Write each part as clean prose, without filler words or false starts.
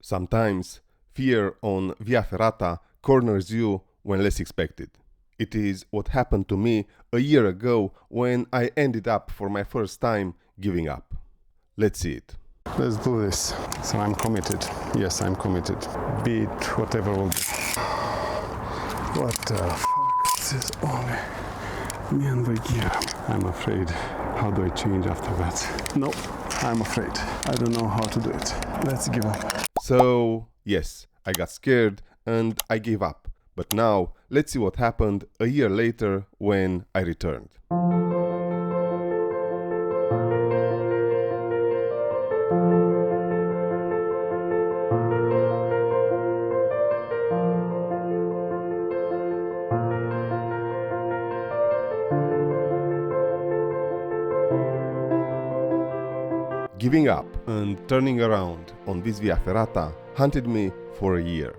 Sometimes, fear on Via Ferrata corners you when less expected. It is what happened to me a year ago when I ended up for my first time giving up. Let's see it. Let's do this. So I'm committed. Yes, I'm committed. Be it whatever will be. What the fuck? This is only me and the gear. I'm afraid. How do I change after that? No, I'm afraid. I don't know how to do it. Let's give up. So, yes, I got scared and I gave up. But now, let's see what happened a year later when I returned. Giving up and turning around on this Via Ferrata hunted me for a year.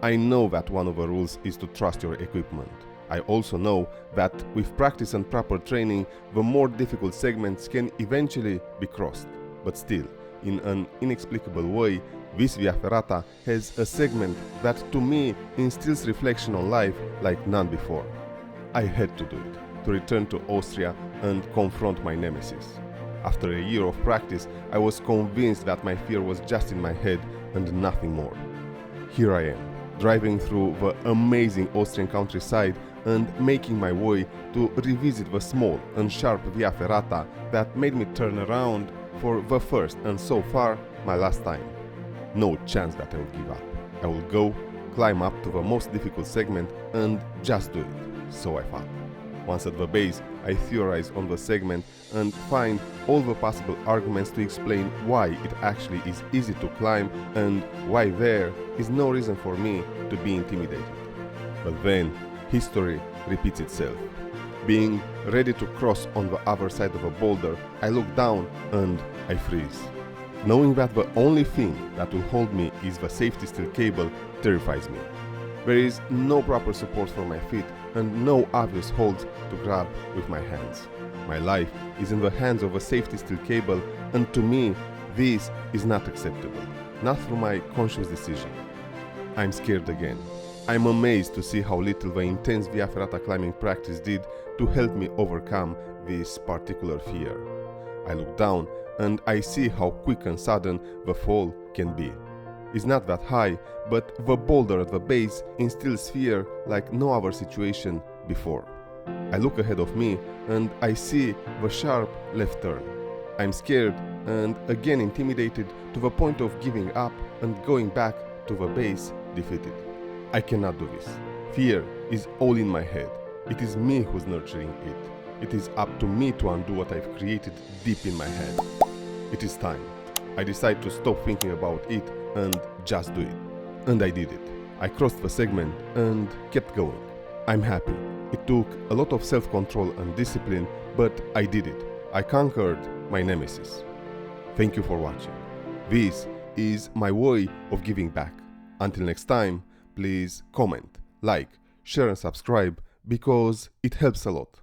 I know that one of the rules is to trust your equipment. I also know that with practice and proper training, the more difficult segments can eventually be crossed. But still, in an inexplicable way, this Via Ferrata has a segment that to me instills reflection on life like none before. I had to do it, to return to Austria and confront my nemesis. After a year of practice, I was convinced that my fear was just in my head and nothing more. Here I am, driving through the amazing Austrian countryside and making my way to revisit the small and sharp Via Ferrata that made me turn around for the first and so far my last time. No chance that I will give up. I will go, climb up to the most difficult segment and just do it, so I thought. Once at the base, I theorize on the segment and find all the possible arguments to explain why it actually is easy to climb and why there is no reason for me to be intimidated. But then, history repeats itself. Being ready to cross on the other side of a boulder, I look down and I freeze. Knowing that the only thing that will hold me is the safety steel cable terrifies me. There is no proper support for my feet and no obvious holds to grab with my hands. My life is in the hands of a safety steel cable, and to me, this is not acceptable, not through my conscious decision. I'm scared again. I'm amazed to see how little the intense Via Ferrata climbing practice did to help me overcome this particular fear. I look down and I see how quick and sudden the fall can be. It's not that high, but the boulder at the base instills fear like no other situation before. I look ahead of me and I see the sharp left turn. I'm scared and again intimidated to the point of giving up and going back to the base defeated. I cannot do this. Fear is all in my head. It is me who's nurturing it. It is up to me to undo what I've created deep in my head. It is time. I decide to stop thinking about it and just do it. And I did it. I crossed the segment and kept going. I'm happy. It took a lot of self-control and discipline, but I did it. I conquered my nemesis. Thank you for watching. This is my way of giving back. Until next time, please comment, like, share and subscribe because it helps a lot.